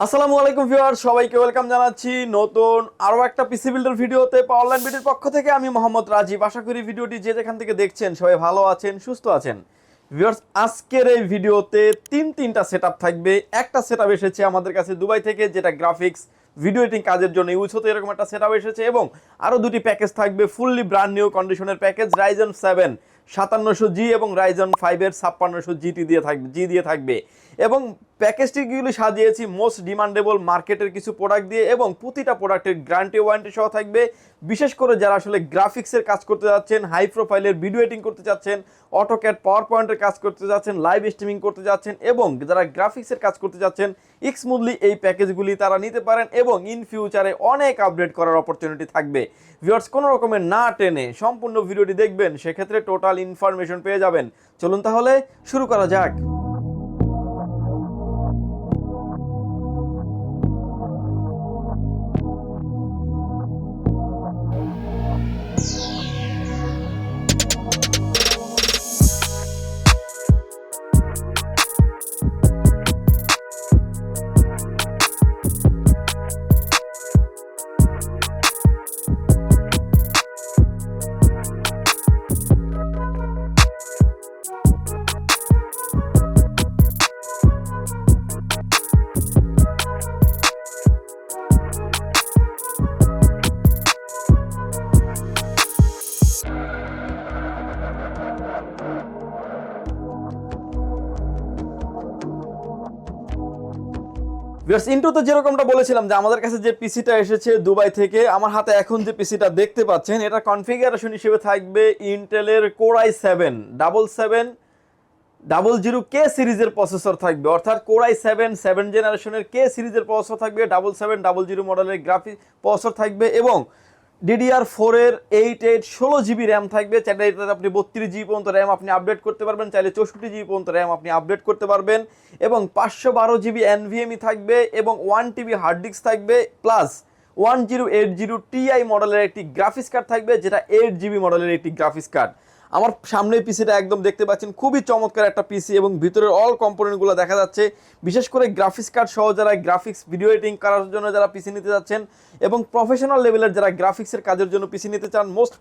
আসসালামু আলাইকুম ভিউয়ার্স, সবাইকে ওয়েলকাম জানাচ্ছি নতুন আরো একটা পিসি বিল্ডার ভিডিওতে। পাওয়ারল্যান্ড বিডির পক্ষ থেকে আমি মোহাম্মদ রাজীব। আশা করি ভিডিওটি যে যেখান থেকে দেখছেন সবাই ভালো আছেন, সুস্থ আছেন। ভিউয়ার্স, আজকের এই ভিডিওতে তিনটা সেটআপ থাকবে। একটা সেটআপ এসেছে আমাদের কাছে দুবাই থেকে, যেটা গ্রাফিক্স ভিডিও এডিটিং কাজের জন্য ইউজ হতে, এরকম একটা সেটআপ এসেছে। এবং আরো দুটি প্যাকেজ থাকবে, ফুললি ব্র্যান্ড নিউ কন্ডিশনের প্যাকেজ। রাইজেন 7 5700G এবং রাইজন 5 এর 5600GT দিয়ে থাকবে। এবং প্যাকেজটিগুলি সাজিয়েছি মোস্ট ডিমান্ডেবল মার্কেটের কিছু প্রোডাক্ট দিয়ে, এবং প্রতিটা প্রোডাক্টের গ্যারান্টি ওয়ারেন্টি সহ থাকবে। বিশেষ করে যারা আসলে গ্রাফিক্সের কাজ করতে যাচ্ছেন, হাই প্রোফাইলের ভিডিও এডিটিং করতে যাচ্ছেন, অটোক্যাড পাওয়ার পয়েন্টের কাজ করতে যাচ্ছেন, লাইভ স্ট্রিমিং করতে যাচ্ছেন, এবং যারা গ্রাফিক্সের কাজ করতে যাচ্ছেন স্মুথলি, এই প্যাকেজগুলি তারা নিতে পারেন। এবং ইন ফিউচারে অনেক আপডেট করার অপরচুনিটি থাকবে। ভিউয়ার্স, কোনো রকমের না টেনে সম্পূর্ণ ভিডিওটি দেখবেন, সেক্ষেত্রে টোটাল ইনফরমেশন পেয়ে যাবেন। চলুন তাহলে শুরু করা যাক। ইন্ট্রোতে যেরকমটা বলেছিলাম যে আমাদের কাছে যে পিসিটা এসেছে দুবাই থেকে, আমার হাতে এখন যে পিসিটা দেখতে পাচ্ছেন, এটা কনফিগারেশন হিসেবে থাকবে ইন্টেলের কোর i7-7700K সিরিজের প্রসেসর থাকবে। অর্থাৎ কোর i7 জেনারেশনের K সিরিজের প্রসেসর থাকবে, 7700 মডেলের গ্রাফিক প্রসেসর থাকবে, এবং DDR4 এর 16GB র্যাম থাকবে। চাইলে এটাতে আপনি 32GB পর্যন্ত র্যাম আপনি আপডেট করতে পারবেন, চাইলে 64GB পর্যন্ত র্যাম আপনি আপডেট করতে পারবেন। এবং 512GB NVMe থাকবে, এবং 1TB হার্ড ডিস্ক থাকবে, প্লাস 1080 Ti মডেলের একটি গ্রাফিক্স কার্ড থাকবে, যেটা 8GB মডেলের একটি গ্রাফিক্স কার্ড। আমার সামনের পিসিটা একদম দেখতে পাচ্ছেন, খুবই চমৎকার একটা পিসি, এবং ভিতরের অল কম্পোনেন্টগুলো দেখা যাচ্ছে। বিশেষ করে গ্রাফিক্স কার্ড সহ যারা গ্রাফিক্স ভিডিও এডিটিং করার জন্য যারা পিসি নিতে যাচ্ছেন, এবং প্রফেশনাল লেভেলের যারা গ্রাফিক্সের কাজের জন্য পিসি নিতে চান, মোস্ট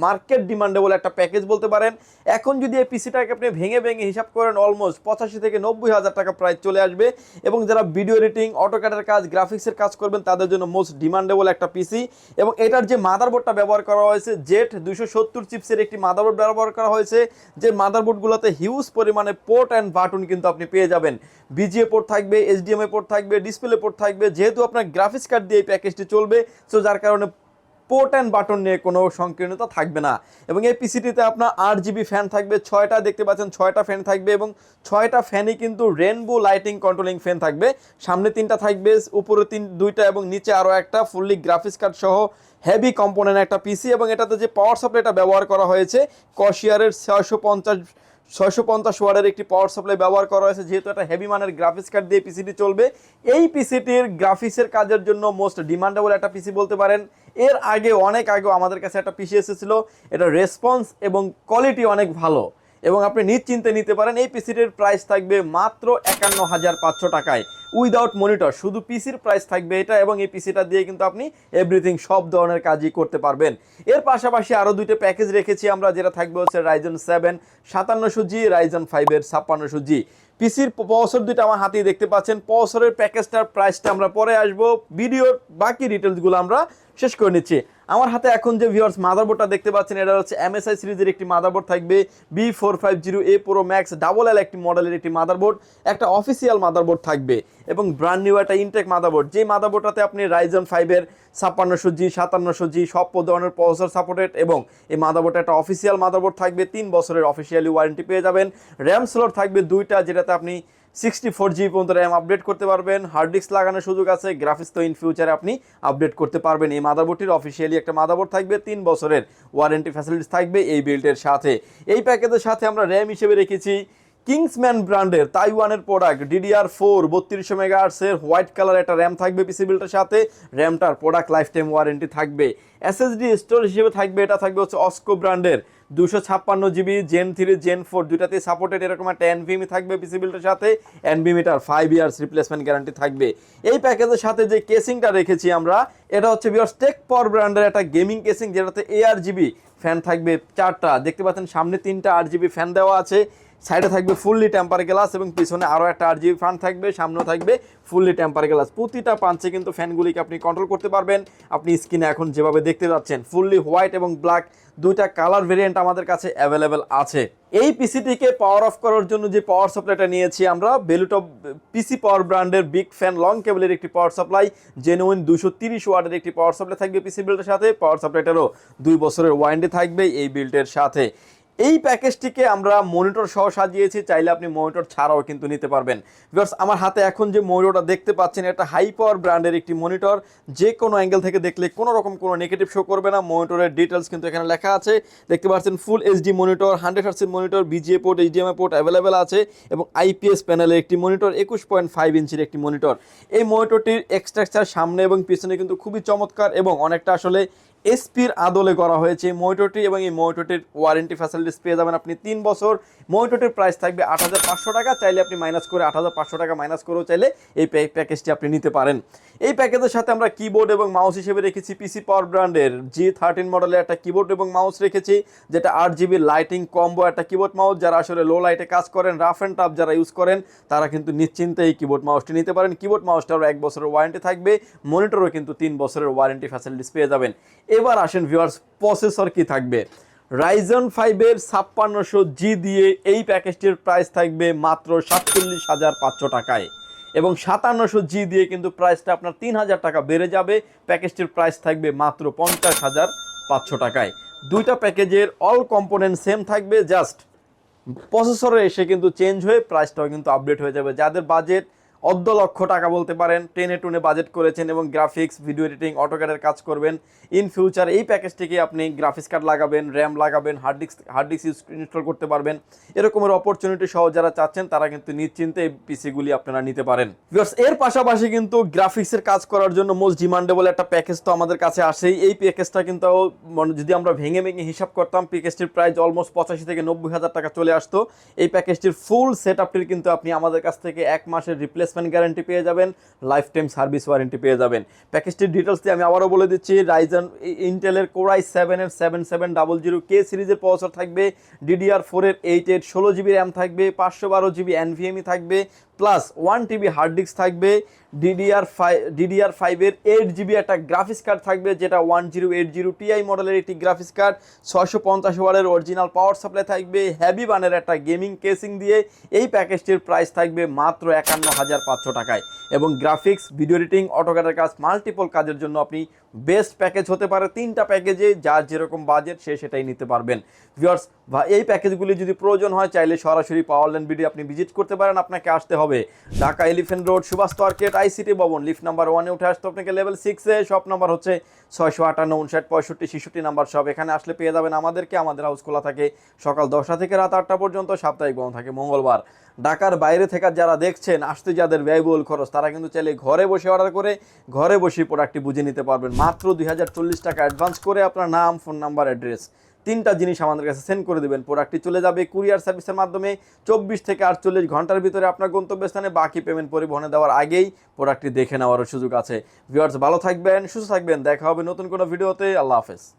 মার্কেট ডিমান্ডেবল একটা প্যাকেজ বলতে পারেন। এখন যদি এই পিসিটাকে আপনি ভেঙে হিসাব করেন, অলমোস্ট 85 থেকে 90 হাজার টাকা প্রায় চলে আসবে। এবং যারা ভিডিও এডিটিং, অটোক্যাডের কাজ, গ্রাফিক্সের কাজ করবেন, তাদের জন্য মোস্ট ডিমান্ডেবল একটা পিসি। এবং এটার যে মাদারবোর্ডটা ব্যবহার করা হয়েছে, Z270 চিপসের একটি মাদারবোর্ড ব্যবহার করা হয়েছে, যে মাদারবোর্ডগুলোতে হিউজ পরিমাণে পোর্ট অ্যান্ড বাটন কিন্তু আপনি পেয়ে যাবেন। বিজিএ পোর্ট থাকবে, HDMI পোর্ট থাকবে, ডিসপ্লে পোর্ট থাকবে। যেহেতু আপনার গ্রাফিক্স কার্ড দিয়ে এই প্যাকেজটি চলবে, সো যার কারণে পোর্ট অ্যান্ড বাটন নিয়ে কোনো সংকীর্ণতা থাকবে না। এবং এই পিসিটিতে আপনার 8GB ফ্যান থাকবে, 6টা দেখতে পাচ্ছেন, 6টা ফ্যান থাকবে, এবং 6টা ফ্যানই কিন্তু রেনবো লাইটিং কন্ট্রোলিং ফ্যান থাকবে। সামনে 3টা থাকবে, উপরে 2টা, এবং নিচে আরও একটা। ফুললি গ্রাফিক্স কার্ড সহ হেভি কম্পোনেন্ট একটা পিসি। এবং এটাতে যে পাওয়ার সাপ্লাইটা ব্যবহার করা হয়েছে, কশিয়ারের 650 ওয়াটের একটি পাওয়ার সাপ্লাই ব্যবহার করা হয়েছে। যেহেতু একটা হেভি মানের গ্রাফিক্স কার্ড দিয়ে পিসিটি চলবে, এই পিসিটির গ্রাফিক্সের কাজের জন্য মোস্ট ডিমান্ডেবল একটা পিসি বলতে পারেন। এর আগে অনেক আগেও আমাদের কাছে একটা পিসি এসেছিল, এটা রেসপন্স এবং কোয়ালিটি অনেক ভালো, এবং আপনি নিশ্চিন্তে নিতে পারেন। এই পিসিটির প্রাইস থাকবে মাত্র 51,500 টাকায়, উইদাউট মনিটর। শুধু পিসির প্রাইস থাকবে এটা, এবং এই পিসিটা দিয়ে কিন্তু আপনি এভরিথিং, সব ধরনের কাজই করতে পারবেন। এর পাশাপাশি আরও দুইটা প্যাকেজ রেখেছি আমরা, যেটা থাকবে হচ্ছে রাইজন 7 5700G, রাইজন 5 এর 5600G। পিসির প্রসেসর দুইটা আমার হাতেই দেখতে পাচ্ছেন। প্রসেসরের প্যাকেজটার প্রাইসটা আমরা পরে আসবো, ভিডিওর বাকি ডিটেলসগুলো আমরা শেষ করে নিচ্ছি। আমার হাতে এখন যে ভিউয়ার্স মাদারবোর্ডটা দেখতে পাচ্ছেন, এটা হচ্ছে MSI সিরিজের একটি মাদারবোর্ড থাকবে, B450A Pro Max ডাবল একটি মডেলের একটি মাদারবোর্ড, একটা অফিসিয়াল মাদারবোর্ড থাকবে, এবং ব্র্যান্ড নিউ একটা ইনটেক মাদারবোর্ড। যেই মাদারবোর্ডটাতে আপনি রাইজন 5 এর 5600G 5700G সব ধরনের প্রসেসর সাপোর্টেড, এবং এই মাদারবোর্ডটা একটা অফিসিয়াল মাদারবোর্ড থাকবে, 3 বছরের অফিসিয়ালি ওয়ারেন্টি পেয়ে যাবেন। র্যাম স্লট থাকবে 2টা, যেটাতে আপনি 64GB পর্যন্ত র্যাম আপডেট করতে পারবেন। হার্ড ডিস্ক লাগানোর সুযোগ আছে, গ্রাফিক্স তো ইন ফিউচারে আপনি আপডেট করতে পারবেন। এই মাদারবোর্ডটির অফিসিয়ালি একটা মাদারবোর্ড থাকবে, 3 বছরের ওয়ারেন্টি ফ্যাসিলিটিস থাকবে এই বিল্ডের সাথে। এই প্যাকেজের সাথে আমরা র্যাম হিসেবে রেখেছি কিংসম্যান ব্র্যান্ডের তাইওয়ানের প্রোডাক্ট DDR4 3200 মেগাহার্টজের হোয়াইট কালার একটা র্যাম থাকবে পিসি বিল্ডের সাথে। র্যামটার প্রোডাক্ট লাইফ টাইম ওয়ারেন্টি থাকবে। SSD স্টোরেজ হিসেবে থাকবে, এটা থাকবে হচ্ছে অস্কো ব্র্যান্ডের 256 জিবি Gen 3 Gen 4 দুটাতেই সাপোর্টেড, এরকম একটা এনভিএমই থাকবে পিসি বিল্ডের সাথে। এনভিএমটার 5 ইয়ার্স রিপ্লেসমেন্ট গ্যারান্টি থাকবে। এই প্যাকেজের সাথে যে কেসিংটা রেখেছি আমরা, এটা হচ্ছে ভিউয়ার্স টেক পাওয়ার ব্র্যান্ডের একটা গেমিং কেসিং, যেটাতে ARGB ফ্যান থাকবে 4টা, দেখতে পাচ্ছেন সামনে 3টা RGB ফ্যান দেওয়া আছে, সাইডে থাকবে ফুললি টেম্পার গ্লাস এবং পিছনে আরও একটা RGB ফ্যান থাকবে, সামনেও থাকবে ফুললি টেম্পার গ্লাস। প্রতিটা পাঞ্চে কিন্তু ফ্যানগুলিকে আপনি কন্ট্রোল করতে পারবেন। আপনি স্ক্রিনে এখন যেভাবে দেখতে পাচ্ছেন ফুললি হোয়াইট এবং ব্ল্যাক দুইটা কালার ভেরিয়েন্ট আমাদের কাছে অ্যাভেলেবেল আছে। এই পিসিটিকে পাওয়ার অফ করার জন্য যে পাওয়ার সাপ্লাইটা নিয়েছি আমরা, বেলুটপ পিসি পাওয়ার ব্র্যান্ডের বিগ ফ্যান লং কেবলের একটি পাওয়ার সাপ্লাই, জেনুইন 230 ওয়াটের একটি পাওয়ার সাপ্লাই থাকবে পিসি বিল্ডের সাথে। পাওয়ার সাপ্লাইটারও 2 বছরের ওয়ারেন্টি থাকবে এই বিল্ডের সাথে। এই প্যাকেজটিকে আমরা মনিটর সহ সাজিয়েছি, চাইলে আপনি মনিটর ছাড়াও কিন্তু নিতে পারবেন। ভিউয়ার্স, আমার হাতে এখন যে মনিটরটা দেখতে পাচ্ছেন, এটা হাই পাওয়ার ব্র্যান্ডের একটি মনিটর, যে কোনো অ্যাঙ্গেল থেকে দেখলে কোনো রকম কোনো নেগেটিভ শো করবে না। মনিটরের ডিটেলস কিন্তু এখানে লেখা আছে, দেখতে পাচ্ছেন full HD monitor, 100 Hz monitor, VGA port, HDMI port available আছে এবং আইপিএস প্যানেলের একটি মনিটর, 21.5 ইঞ্চির একটি মনিটর। এই মনিটরটির এক্সট্রাকচার সামনে এবং পিছনে কিন্তু খুবই চমৎকার এবং অনেকটা আসলে এসপির আদলে করা হয়েছে এই মনিটরটি, এবং এই মনিটরটির ওয়ারেন্টি ফ্যাসিলিটিস পেয়ে যাবেন আপনি 3 বছর। মনিটরটির প্রাইস থাকবে 8,500 টাকা, চাইলে আপনি মাইনাস করে 8,500 টাকা মাইনাস করেও চাইলে এই প্যাকেজটি আপনি নিতে পারেন। এই প্যাকেজের সাথে আমরা কিবোর্ড এবং মাউস হিসেবে রেখেছি পিসি পাওয়ার ব্র্যান্ডের G13 মডেলের একটা কিবোর্ড এবং মাউস রেখেছি, যেটা 8GB লাইটিং কম্বো একটা কিবোর্ড মাউস। যারা আসলে লো লাইটে কাজ করেন, রাফ অ্যান্ড টাফ যারা ইউজ করেন, তারা কিন্তু নিশ্চিন্তে এই কিবোর্ড মাউসটি নিতে পারেন। কিবোর্ড মাউসটারও 1 বছরের ওয়ারেন্টি থাকবে, মনিটরও কিন্তু 3 বছরের ওয়ারেন্টি ফ্যাসিলিটিস পেয়ে যাবেন। এবার আসেন ভিউয়ার্স, প্রসেসর কি থাকবে। Ryzen 5 5600G দিয়ে এই প্যাকেজটির প্রাইস থাকবে মাত্র 47,500 টাকায়, এবং 5700G দিয়ে কিন্তু প্রাইসটা আপনার 3,000 টাকা বেড়ে যাবে। প্যাকেজটির প্রাইস থাকবে মাত্র 50,500 টাকায়। দুইটা প্যাকেজের অল কম্পোনেন্ট সেম থাকবে, জাস্ট প্রসেসরে এসে কিন্তু চেঞ্জ হয়ে প্রাইসটাও কিন্তু আপডেট হয়ে যাবে। যাদের বাজেট অর্ধ লক্ষ টাকা বলতে পারেন, টেনে টুনে বাজেট করেছেন এবং গ্রাফিক্স, ভিডিও এডিটিং, অটোক্যাডের কাজ করবেন, ইন ফিউচার এই প্যাকেজটিকে আপনি গ্রাফিক্স কার্ড লাগাবেন, র্যাম লাগাবেন, হার্ড ডিস্ক ইনস্টল করতে পারবেন, এরকমের অপরচুনিটি সহ যারা চাচ্ছেন তারা কিন্তু নিশ্চিন্তে এই পিসিগুলি আপনারা নিতে পারেন। ভিউয়ার্স, এর পাশাপাশি কিন্তু গ্রাফিক্সের কাজ করার জন্য মোস্ট ডিমান্ডেবল একটা প্যাকেজ তো আমাদের কাছে আসেই। এই প্যাকেজটা কিন্তু যদি আমরা ভেঙে হিসাব করতাম, প্যাকেজটির প্রাইস অলমোস্ট 85 থেকে 90,000 টাকা চলে আসতো। এই প্যাকেজটির ফুল সেট আপটির কিন্তু আপনি আমাদের কাছ থেকে 1 মাসের রিপ্লেসমেন্ট গ্যারান্টি পেয়ে যাবেন, লাইফ টাইম সার্ভিস ওয়ারেন্টি পেয়ে যাবেন। প্যাকেজটির ডিটেলস দিয়ে আমি আবারও বলে দিচ্ছি, রাইজেন ইন্টেলের Core i7 এর 7700K সিরিজের প্রসেসর থাকবে, DDR4 এর 8 16GB র্যাম থাকবে, 512GB NVMe থাকবে, প্লাস 1TB হার্ড ডিস্ক থাকবে, DDR5 এর 8GB একটা গ্রাফিক্স কার্ড থাকবে, যেটা 1080 Ti মডেলের একটি গ্রাফিক্স কার্ড, 650 ওয়াটের অরিজিনাল পাওয়ার সাপ্লাই থাকবে, হেভি বানের একটা গেমিং কেসিং দিয়ে এই প্যাকেজটির প্রাইস থাকবে মাত্র 51,500 টাকায়। এবং গ্রাফিক্স, ভিডিও এডিটিং, অটোক্যাডের কাজ, মাল্টিপল কাজের জন্য আপনি বেস্ট প্যাকেজ হতে পারে। 3টা প্যাকেজে যার যেরকম বাজেট সে সেটাই নিতে পারবেন। ভিউয়ার্স, এই প্যাকেজগুলি যদি প্রয়োজন হয়, চাইলে সরাসরি পাওয়ারল্যান্ড বিডি আপনি ভিজিট করতে পারেন। আপনাকে আসতে হবে Dhaka elephant road, Subhash market, ICT Bhaban, lift number 1-এ উঠে আসতে আপনাকে লেভেল 6-এ। শপ নাম্বার হচ্ছে 658 59 65 66 নাম্বার শপ। এখানে আসলে পেয়ে যাবেন আমাদেরকে। আমাদের হাউস খোলা থাকে সকাল 10টা থেকে রাত 8টা পর্যন্ত, সাপ্তাহিক বন্ধ থাকে মঙ্গলবার। ঢাকার বাইরে থেকে যারা দেখছেন, আসতে যাদের ব্যয়বহুল খরচ, তারা কিন্তু চাইলে ঘরে বসে অর্ডার করে ঘরে বসে প্রোডাক্টটি বুঝে নিতে পারবেন। মাত্র 2040 টাকা অ্যাডভান্স করে আপনার নাম, ফোন নাম্বার, অ্যাড্রেস 3টা জিনিস আমাদের কাছে সেন্ড করে দেবেন। প্রোডাক্টটি চলে যাবে কুরিয়ার সার্ভিসের মাধ্যমে 24 থেকে 48 ঘন্টার ভিতরে আপনার গন্তব্যস্থানে। বাকি পেমেন্ট পরিবহনে দেওয়ার আগেই প্রোডাক্টটি দেখে নেওয়ারও সুযোগ আছে। ভিউয়ার্স, ভালো থাকবেন, সুস্থ থাকবেন, দেখা হবে নতুন কোনো ভিডিওতে। আল্লাহ হাফেজ।